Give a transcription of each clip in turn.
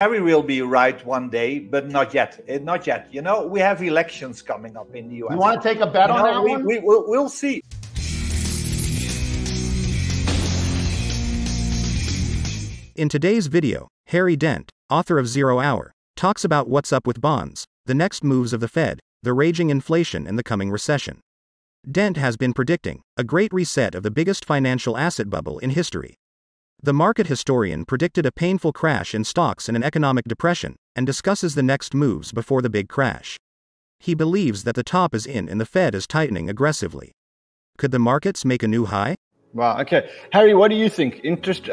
Harry will be right one day, but not yet. Not yet. You know, we have elections coming up in the U.S. You want to take a bet on that one? We'll see. In today's video, Harry Dent, author of 0 Hour, talks about what's up with bonds, the next moves of the Fed, the raging inflation and the coming recession. Dent has been predicting a great reset of the biggest financial asset bubble in history. The market historian predicted a painful crash in stocks and an economic depression, and discusses the next moves before the big crash. He believes that the top is in and the Fed is tightening aggressively. Could the markets make a new high? Wow, okay. Harry, what do you think? Interest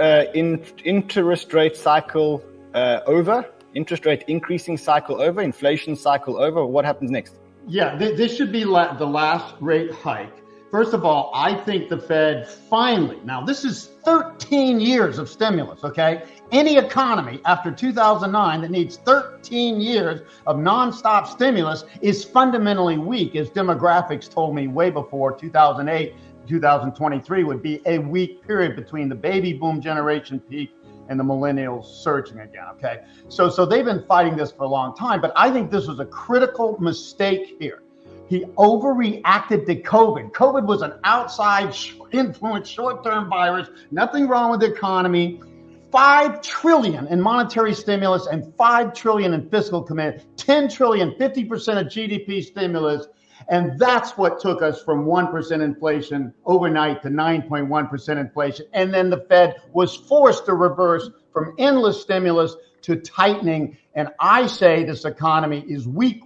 rate cycle over? Interest rate increasing cycle over? Inflation cycle over? What happens next? Yeah, this should be the last rate hike. First of all, I think the Fed finally, now this is 13 years of stimulus, okay? Any economy after 2009 that needs 13 years of nonstop stimulus is fundamentally weak, as demographics told me way before 2008, 2023 would be a weak period between the baby boom generation peak and the millennials surging again, okay? So they've been fighting this for a long time, but I think this was a critical mistake here. He overreacted to COVID. COVID was an outside influence, short-term virus, nothing wrong with the economy. $5 trillion in monetary stimulus and $5 trillion in fiscal commitment, $10 trillion, 50% of GDP stimulus. And that's what took us from 1% inflation overnight to 9.1% inflation. And then the Fed was forced to reverse from endless stimulus to tightening. And I say this economy is weak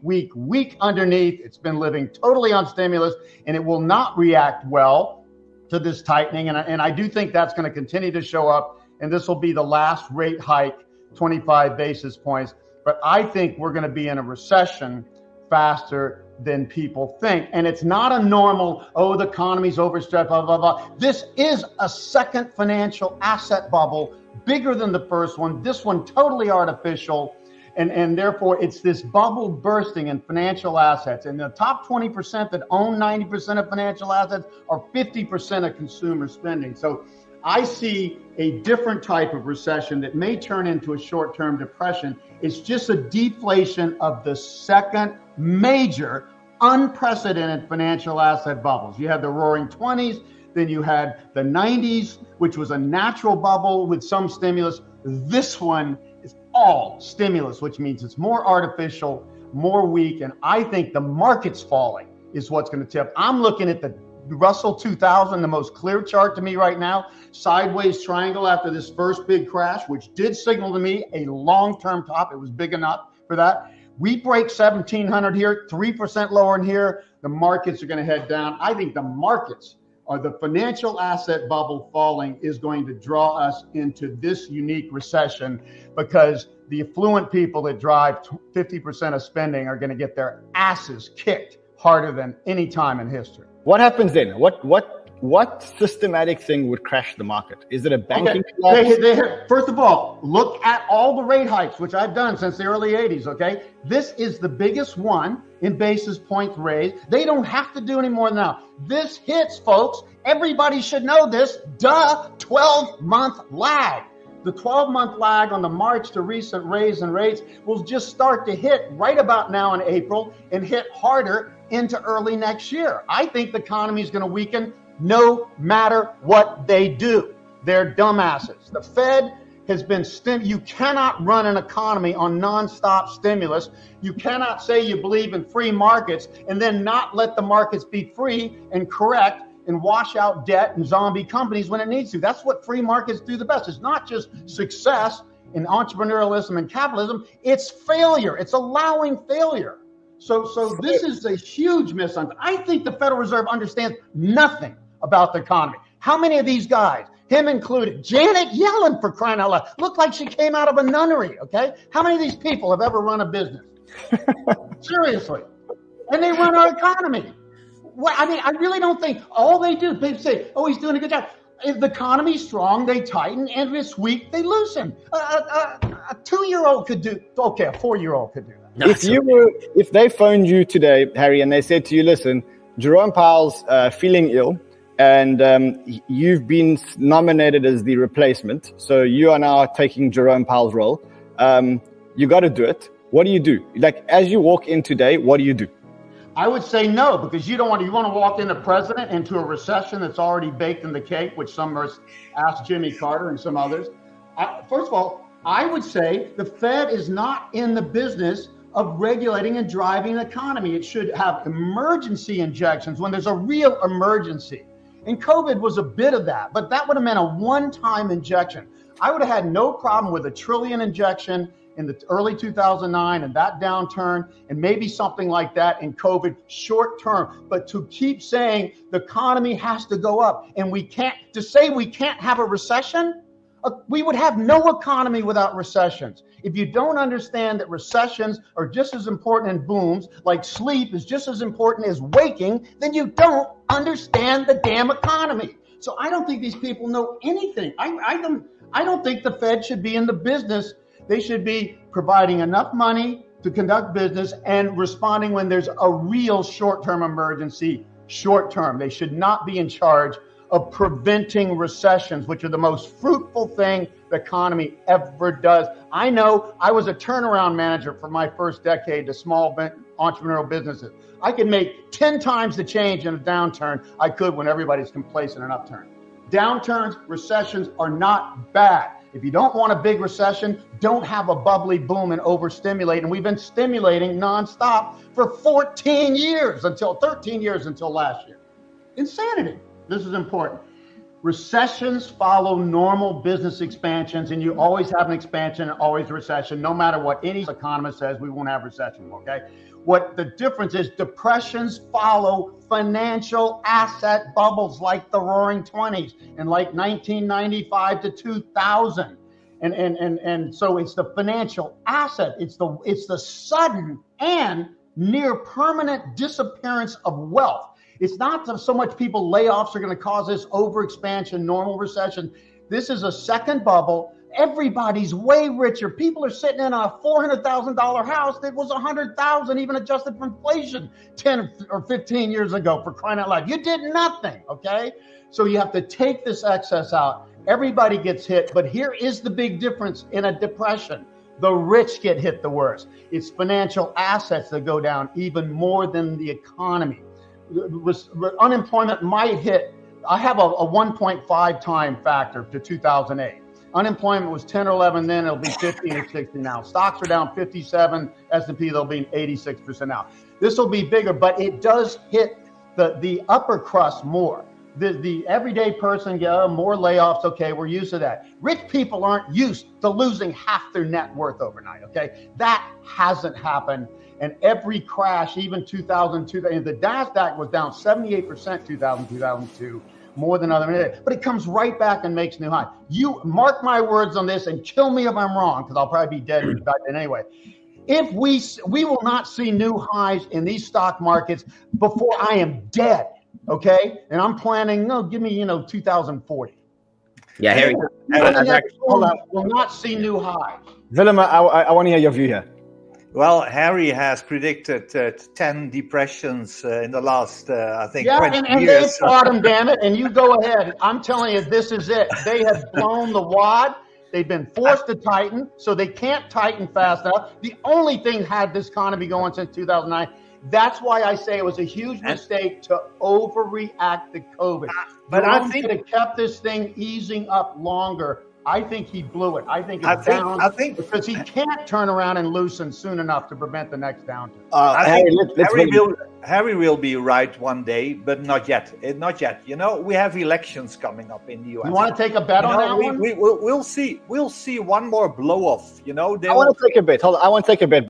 underneath. It's been living totally on stimulus, and it will not react well to this tightening. And I do think that's going to continue to show up. And this will be the last rate hike, 25 basis points. But I think we're going to be in a recession faster than people think. And it's not a normal, the economy's overstretched, blah, blah, blah. This is a second financial asset bubble, bigger than the first one. This one totally artificial. And therefore, it's this bubble bursting in financial assets. And the top 20% that own 90% of financial assets are 50% of consumer spending. So I see a different type of recession that may turn into a short-term depression. It's just a deflation of the second major unprecedented financial asset bubbles. You had the roaring 20s, then you had the 90s, which was a natural bubble with some stimulus. This one is all stimulus, which means it's more artificial, more weak. And I think the market's falling is what's going to tip. I'm looking at the Russell 2000, the most clear chart to me right now, sideways triangle after this first big crash, which did signal to me a long-term top. It was big enough for that. We break 1,700 here, 3% lower in here. The markets are going to head down. I think the markets or the financial asset bubble falling is going to draw us into this unique recession, because the affluent people that drive 50% of spending are going to get their asses kicked harder than any time in history. What happens then? What systematic thing would crash the market? Is it a banking collapse? First of all, look at all the rate hikes, which I've done since the early 80s, okay? This is the biggest one in basis points raised. They don't have to do any more now. This hits, folks. Everybody should know this. 12-month lag. The 12-month lag on the March to recent raise in rates will just start to hit right about now in April and hit harder into early next year. I think the economy is going to weaken no matter what they do. They're dumbasses. The Fed has been you cannot run an economy on nonstop stimulus. You cannot say you believe in free markets and then not let the markets be free and correct and wash out debt and zombie companies when it needs to. That's what free markets do the best. It's not just success in entrepreneurialism and capitalism. It's failure. It's allowing failure. So this is a huge misunderstanding. I think the Federal Reserve understands nothing about the economy. How many of these guys, him included, Janet Yellen, for crying out loud, looked like she came out of a nunnery, okay? How many of these people have ever run a business? Seriously. And they run our economy. I mean, I really don't think all they do, people say, he's doing a good job. If the economy's strong, they tighten, and if it's weak, they loosen. A 2-year-old could do, a 4-year-old could do that. If they phoned you today, Harry, and they said to you, listen, Jerome Powell's feeling ill, and you've been nominated as the replacement, so you are now taking Jerome Powell's role. You got to do it. What do you do? Like, as you walk in today, what do you do? I would say no, because you want to walk in the president into a recession that's already baked in the cake, which some asked Jimmy Carter and some others. First of all, I would say the Fed is not in the business of regulating and driving the economy. It should have emergency injections when there's a real emergency. And COVID was a bit of that, but that would have meant a one-time injection. I would have had no problem with $1 trillion injection in the early 2009 and that downturn, and maybe something like that in COVID short term. But to keep saying the economy has to go up and we can't have a recession, we would have no economy without recessions. If you don't understand that recessions are just as important in booms, like sleep is just as important as waking, then you don't understand the damn economy. So I don't think these people know anything. I don't think the Fed should be in the business. They should be providing enough money to conduct business and responding when there's a real short-term emergency, short-term. They should not be in charge of preventing recessions, which are the most fruitful thing the economy ever does. I know I was a turnaround manager for my first decade to small entrepreneurial businesses. I could make 10 times the change in a downturn I could when everybody's complacent in an upturn. Downturns, recessions are not bad. If you don't want a big recession, don't have a bubbly boom and overstimulate. And we've been stimulating nonstop for 13 years until last year. Insanity. This is important. Recessions follow normal business expansions, and you always have an expansion and always a recession. No matter what any economist says, we won't have recession, okay? What the difference is, depressions follow financial asset bubbles like the Roaring '20s and like 1995 to 2000. And so it's the financial asset. It's the sudden and near permanent disappearance of wealth. It's not so much layoffs are going to cause this overexpansion, normal recession. This is a second bubble. Everybody's way richer. People are sitting in a $400,000 house that was $100,000, even adjusted for inflation 10 or 15 years ago, for crying out loud. You did nothing, okay? So you have to take this excess out. Everybody gets hit, but here is the big difference in a depression. The rich get hit the worst. It's financial assets that go down even more than the economy. Unemployment might hit, I have a 1.5 time factor to 2008. Unemployment was 10 or 11 then, it'll be 15 or 60 now. Stocks are down 57, S&P they'll be 86% now. This will be bigger, but it does hit the upper crust more. The everyday person, more layoffs, okay, we're used to that. Rich people aren't used to losing half their net worth overnight, okay? That hasn't happened. And every crash, even 2002, the NASDAQ was down 78% 2002, more than other, but it comes right back and makes new high. You mark my words on this and kill me if I'm wrong, because I'll probably be dead by then anyway. If we will not see new highs in these stock markets before I am dead, okay? And I'm planning, give me, 2040. Yeah, Harry. Will not see new highs. Willem, I want to hear your view here. Well, Harry has predicted 10 depressions in the last, I think, 20 years. And they fought them, damn it. And you go ahead. I'm telling you, this is it. They have blown the wad. They've been forced to tighten, so they can't tighten fast enough. The only thing had this economy going since 2009. That's why I say it was a huge mistake to overreact to COVID. But I think could have kept this thing easing up longer. I think he blew it. I think it's down because he can't turn around and loosen soon enough to prevent the next downturn. Harry will be right one day, but not yet. Not yet. We have elections coming up in the U.S. You want to take a bet on that one? We'll see. We'll see one more blow off. I want to take a bet. Hold on. I want to take a bet.